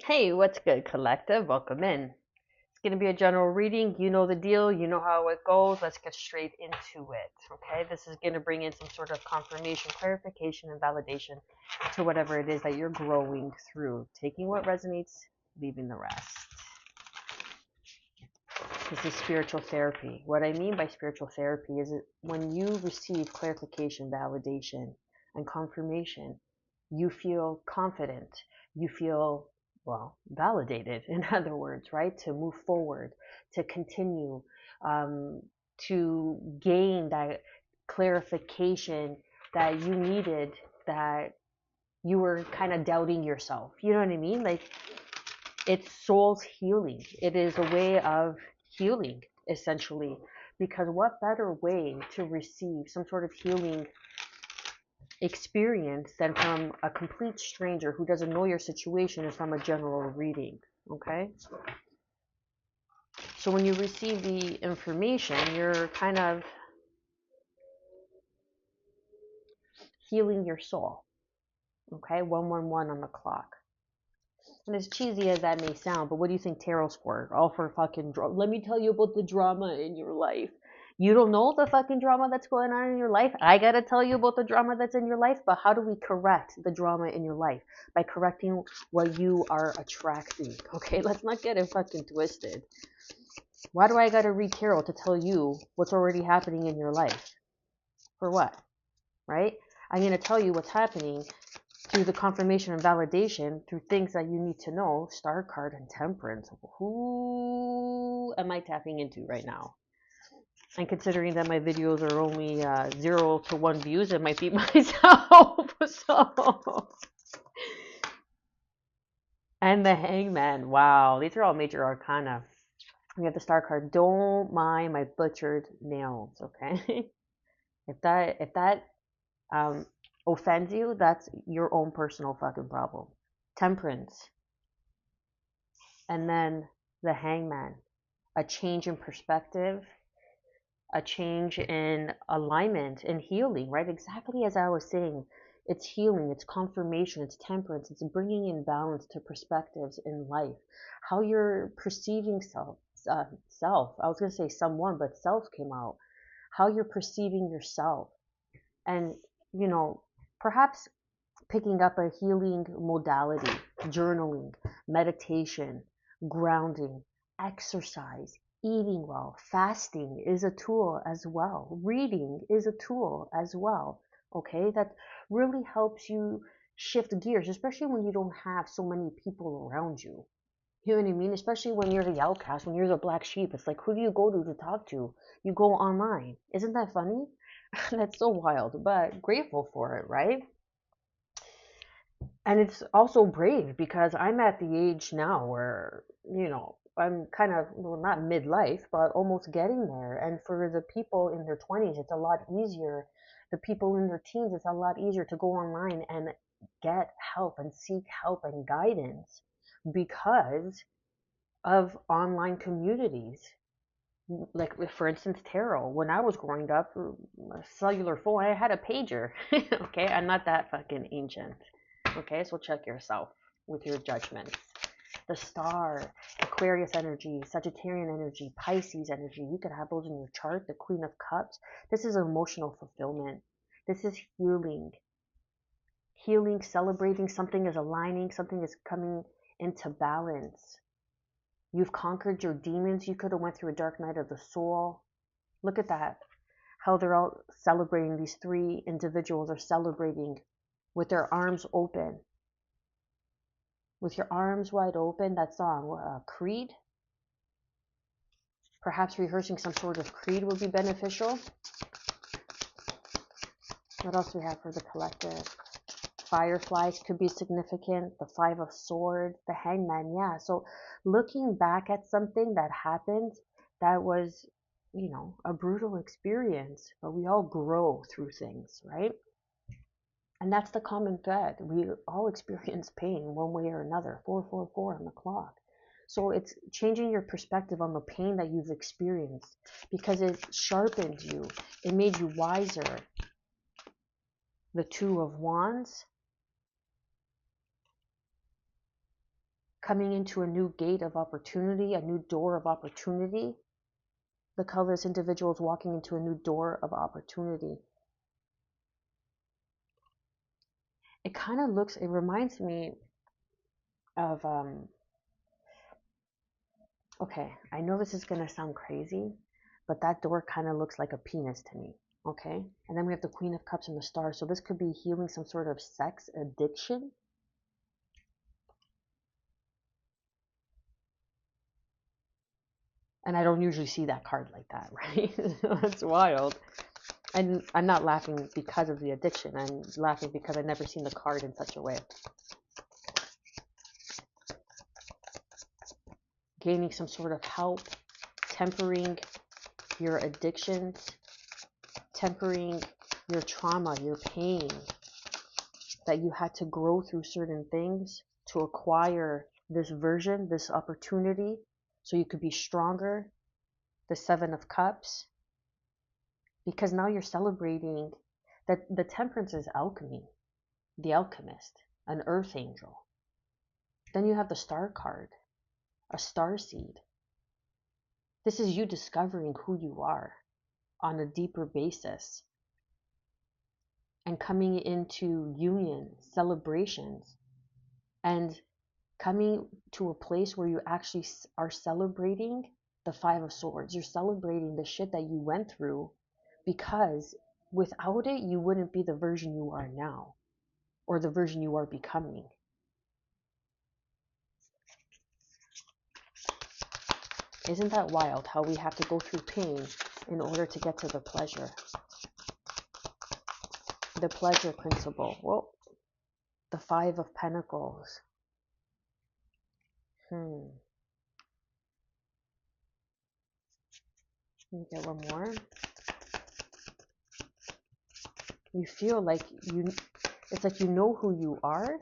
Hey, what's good, collective? Welcome in. It's going to be a general reading. You know the deal. You know how it goes. Let's get straight into it. Okay? This is going to bring in some sort of confirmation, clarification, and validation to whatever it is that you're growing through. Taking what resonates, leaving the rest. This is spiritual therapy. What I mean by spiritual therapy is when you receive clarification, validation, and confirmation, you feel confident. You feel, well, validated, in other words, right? To move forward, to continue, um, to gain that clarification that you needed, that you were kind of doubting yourself. You know what I mean? Like, it's soul's healing. It is a way of healing, essentially. Because what better way to receive some sort of healing experience than from a complete stranger who doesn't know your situation is from a general reading, okay? So when you receive the information, you're kind of healing your soul, okay? 111 on the clock. And as cheesy as that may sound, but what do you think tarot's for? All for fucking drama. Let me tell you about the drama in your life. You don't know the fucking drama that's going on in your life. I gotta tell you about the drama that's in your life. But how do we correct the drama in your life? By correcting what you are attracting. Okay, let's not get it fucking twisted. Why do I gotta read tarot to tell you what's already happening in your life? For what? Right? I'm gonna tell you what's happening through the confirmation and validation through things that you need to know. Star card and temperance. Who am I tapping into right now? And considering that my videos are only 0 to 1 views, it might be myself. So, and the hangman. Wow, these are all major arcana. We have the star card. Don't mind my butchered nails, okay? if that um, offends you, that's your own personal fucking problem. Temperance. And then the hangman. A change in perspective, a change in alignment and healing, right? Exactly as I was saying, it's healing, it's confirmation, it's temperance, it's bringing in balance to perspectives in life. How you're perceiving self. I was going to say someone, but self came out. How you're perceiving yourself. And, you know, perhaps picking up a healing modality, journaling, meditation, grounding, exercise, eating well, fasting is a tool as well. Reading is a tool as well. Okay, that really helps you shift gears, especially when you don't have so many people around you. You know what I mean? Especially when you're the outcast, when you're the black sheep. It's like, who do you go to talk to? You go online. Isn't that funny? That's so wild, but grateful for it, right? And it's also brave because I'm at the age now where, I'm kind of, well, not midlife, but almost getting there. And for the people in their 20s, it's a lot easier. The people in their teens, it's a lot easier to go online and get help and seek help and guidance because of online communities. Like, for instance, tarot. When I was growing up, a cellular phone, I had a pager. Okay, I'm not that fucking ancient. Okay, so check yourself with your judgments. The star, Aquarius energy, Sagittarian energy, Pisces energy. You could have those in your chart. The Queen of Cups. This is emotional fulfillment. This is healing. Healing, celebrating something is aligning, something is coming into balance. You've conquered your demons. You could have went through a dark night of the soul. Look at that. How they're all celebrating. These three individuals are celebrating with their arms open. With your arms wide open, that song, Creed. Perhaps rehearsing some sort of creed would be beneficial. What else do we have for the collective? Fireflies could be significant. The Five of Swords, the Hangman, yeah. So looking back at something that happened that was, a brutal experience, but we all grow through things, right? And that's the common thread. We all experience pain one way or another. 444 on the clock. So it's changing your perspective on the pain that you've experienced because it sharpened you. It made you wiser. The Two of Wands. coming into a new gate of opportunity, a new door of opportunity. The colorless individual is walking into a new door of opportunity. It kind of looks, it reminds me of, okay, I know this is going to sound crazy, but that door kind of looks like a penis to me. Okay. And then we have the Queen of Cups and the Star. So this could be healing some sort of sex addiction. And I don't usually see that card like that, right? That's wild. And I'm not laughing because of the addiction. I'm laughing because I've never seen the card in such a way. Gaining some sort of help, tempering your addictions, tempering your trauma, your pain, that you had to grow through certain things to acquire this version, this opportunity, so you could be stronger. The Seven of Cups, because now you're celebrating that the Temperance is alchemy, the alchemist, an earth angel. Then you have the Star card, a star seed. This is you discovering who you are on a deeper basis and coming into union, celebrations, and coming to a place where you actually are celebrating the Five of Swords. You're celebrating the shit that you went through, because without it, you wouldn't be the version you are now or the version you are becoming. Isn't that wild how we have to go through pain in order to get to the pleasure? The pleasure principle. Well, the Five of Pentacles. Let me get one more. You feel like it's like you know who you are.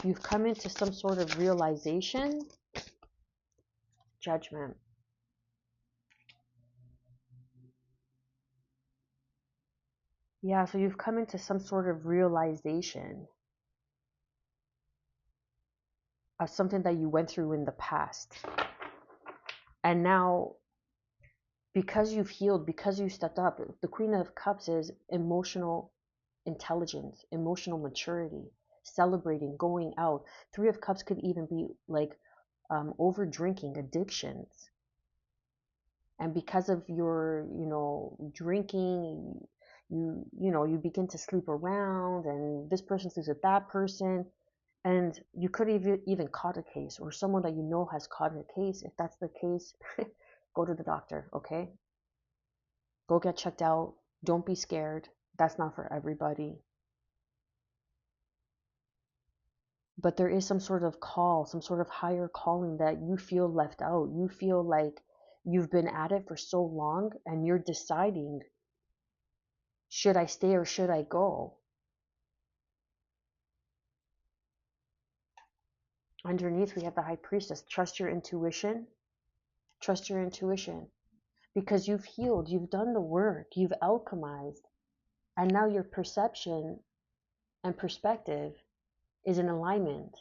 You've come into some sort of realization. Judgment. Yeah, so you've come into some sort of realization of something that you went through in the past. And now, because you've healed, because you stepped up, the Queen of Cups is emotional intelligence, emotional maturity, celebrating, going out. Three of Cups could even be like over drinking, addictions. And because of your, drinking, you begin to sleep around, and this person sleeps with that person. And you could have even caught a case, or someone that you know has caught a case. If that's the case, go to the doctor, okay? Go get checked out. Don't be scared. That's not for everybody. But there is some sort of call, some sort of higher calling that you feel left out. You feel like you've been at it for so long and you're deciding, should I stay or should I go? Underneath, we have the High Priestess. Trust your intuition. Trust your intuition. Because you've healed, you've done the work, you've alchemized, and now your perception and perspective is in alignment.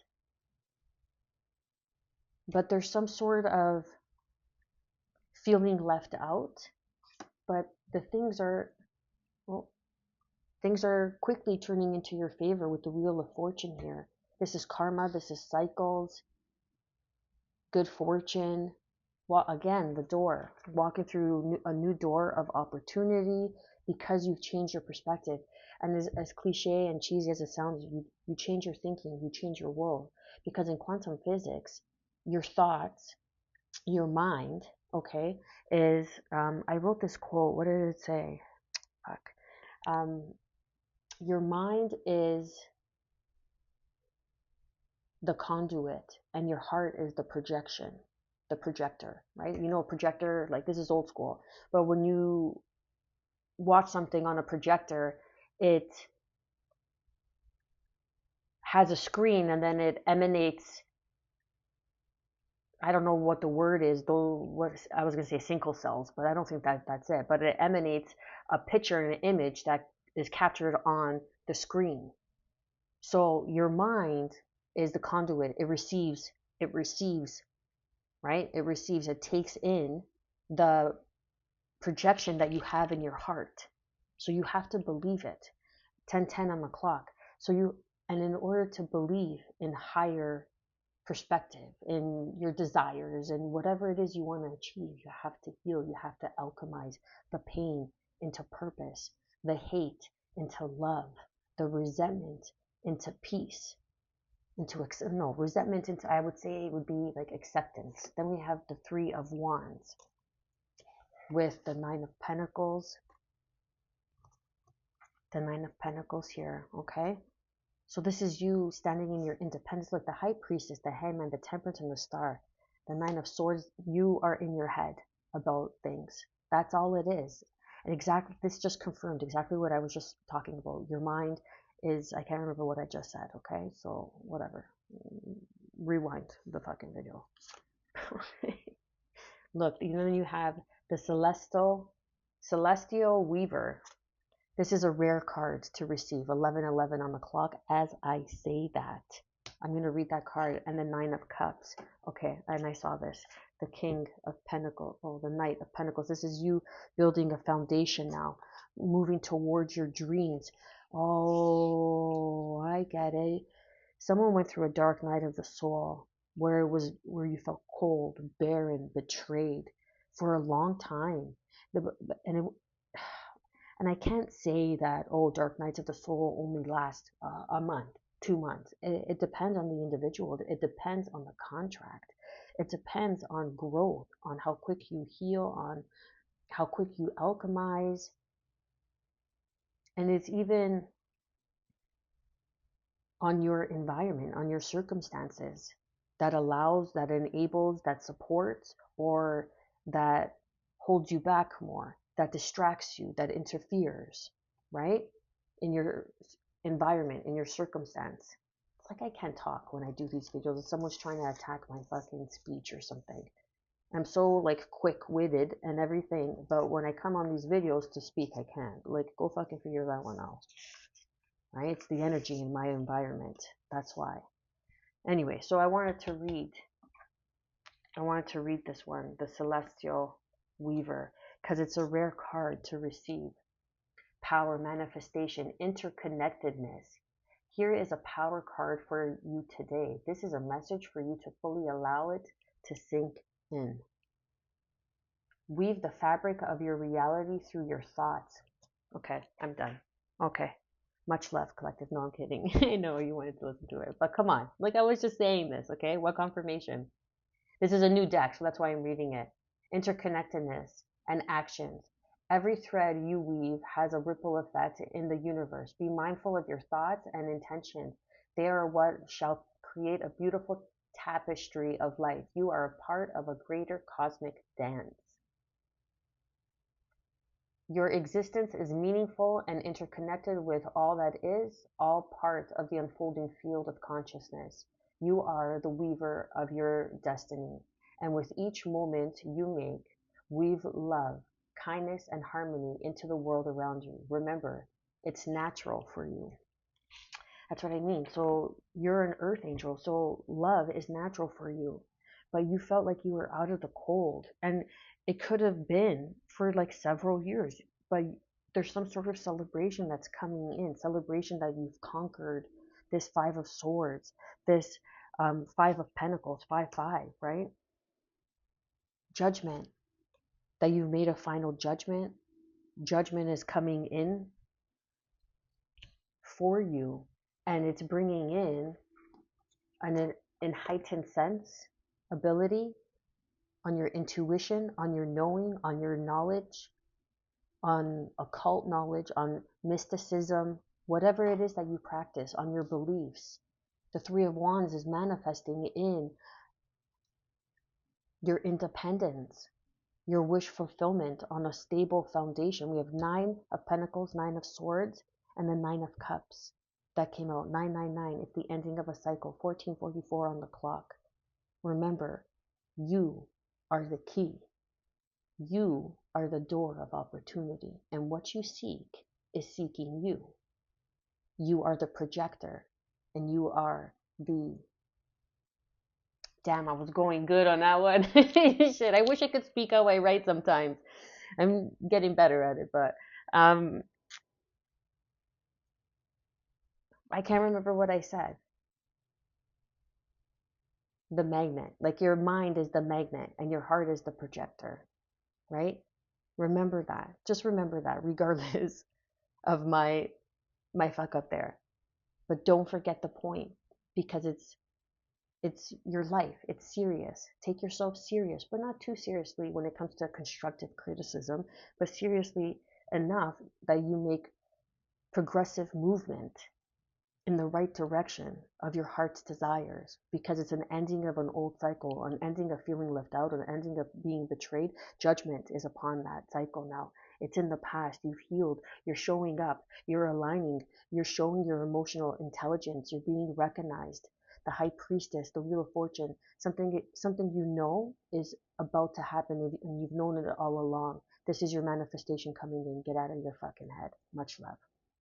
But there's some sort of feeling left out, but the things are quickly turning into your favor with the Wheel of Fortune here. This is karma, this is cycles, good fortune. Well, again, the door, walking through a new door of opportunity because you've changed your perspective. And as cliche and cheesy as it sounds, you change your thinking, you change your world. Because in quantum physics, your thoughts, your mind, okay, is, I wrote this quote, what did it say? Fuck. Your mind is the conduit and your heart is the projection, the projector, right? You know, a projector, like this is old school, but when you watch something on a projector, it has a screen and then it emanates, I don't know what the word is, though, what I was going to say single cells, but I don't think that's it, but it emanates a picture and an image that is captured on the screen. So your mind is the conduit. It receives, right? It receives, it takes in the projection that you have in your heart. So you have to believe it. 10:10 on the clock. And in order to believe in higher perspective, in your desires, and whatever it is you want to achieve, you have to heal. You have to alchemize the pain into purpose, the hate into love, the resentment into peace, resentment into, I would say it would be like acceptance. Then we have the Three of Wands with the Nine of Pentacles. The Nine of Pentacles here, okay? So this is you standing in your independence. Look, the High Priestess, the Hangman, the Temperance, and the Star. The Nine of Swords, you are in your head about things. That's all it is. And exactly, this just confirmed exactly what I was just talking about. Your mind is, I can't remember what I just said, okay? So, whatever. Rewind the fucking video. Look, then you have the Celestial Weaver. This is a rare card to receive. 11:11 on the clock. As I say that, I'm going to read that card. And the Nine of Cups. Okay, and I saw this. The King of Pentacles. Oh, the Knight of Pentacles. This is you building a foundation now, moving towards your dreams. Oh, I get it. Someone went through a dark night of the soul where you felt cold, barren, betrayed for a long time. And it, and I can't say that, oh, dark nights of the soul only last a month, 2 months. It depends on the individual. It depends on the contract. It depends on growth, on how quick you heal, on how quick you alchemize. And it's even on your environment, on your circumstances that allows, that enables, that supports, or that holds you back more, that distracts you, that interferes, right? In your environment, in your circumstance. It's like I can't talk when I do these videos. Someone's trying to attack my fucking speech or something. I'm so like quick-witted and everything, but when I come on these videos to speak, I can't. Like, go fucking figure that one out. Right? It's the energy in my environment. That's why. Anyway, so I wanted to read this one, the Celestial Weaver, because it's a rare card to receive. Power, manifestation, interconnectedness. Here is a power card for you today. This is a message for you to fully allow it to sink in. Weave the fabric of your reality through your thoughts. Okay, I'm done. Okay. Much love, collective. No, I'm kidding. I know you wanted to listen to it, but come on. Like, I was just saying this, okay? What confirmation? This is a new deck, so that's why I'm reading it. Interconnectedness and actions. Every thread you weave has a ripple effect in the universe. Be mindful of your thoughts and intentions. They are what shall create a beautiful tapestry of life. You are a part of a greater cosmic dance. Your existence is meaningful and interconnected with all that is, all part of the unfolding field of consciousness. You are the weaver of your destiny, and with each moment you make, weave love, kindness, and harmony into the world around you. Remember, it's natural for you. That's what I mean. So you're an earth angel, so love is natural for you, but you felt like you were out of the cold, and it could have been for like several years, but there's some sort of celebration that's coming in, celebration that you've conquered this Five of Swords, this Five of Pentacles, 5-5, right? Judgment, that you've made a final judgment. Judgment is coming in for you, and it's bringing in an heightened sense, ability, on your intuition, on your knowing, on your knowledge, on occult knowledge, on mysticism, whatever it is that you practice, on your beliefs. The Three of Wands is manifesting in your independence, your wish fulfillment on a stable foundation. We have Nine of Pentacles, Nine of Swords, and the Nine of Cups. That came out, 999. It's the ending of a cycle, 1444 on the clock. Remember, you are the key. You are the door of opportunity, and what you seek is seeking you. You are the projector, and you are the damn, I was going good on that one. Shit, I wish I could speak how I write sometimes. I'm getting better at it, but um, I can't remember what I said. The magnet. Like your mind is the magnet and your heart is the projector, right? Remember that. Just remember that, regardless of my fuck up there. But don't forget the point, because it's your life. It's serious. Take yourself serious, but not too seriously when it comes to constructive criticism, but seriously enough that you make progressive movement in the right direction of your heart's desires, because it's an ending of an old cycle, an ending of feeling left out, an ending of being betrayed. Judgment is upon that cycle now. It's in the past. You've healed. You're showing up. You're aligning. You're showing your emotional intelligence. You're being recognized. The high priestess, the wheel of fortune, something you know is about to happen, and you've known it all along. This is your manifestation coming in. Get out of your fucking head. Much love.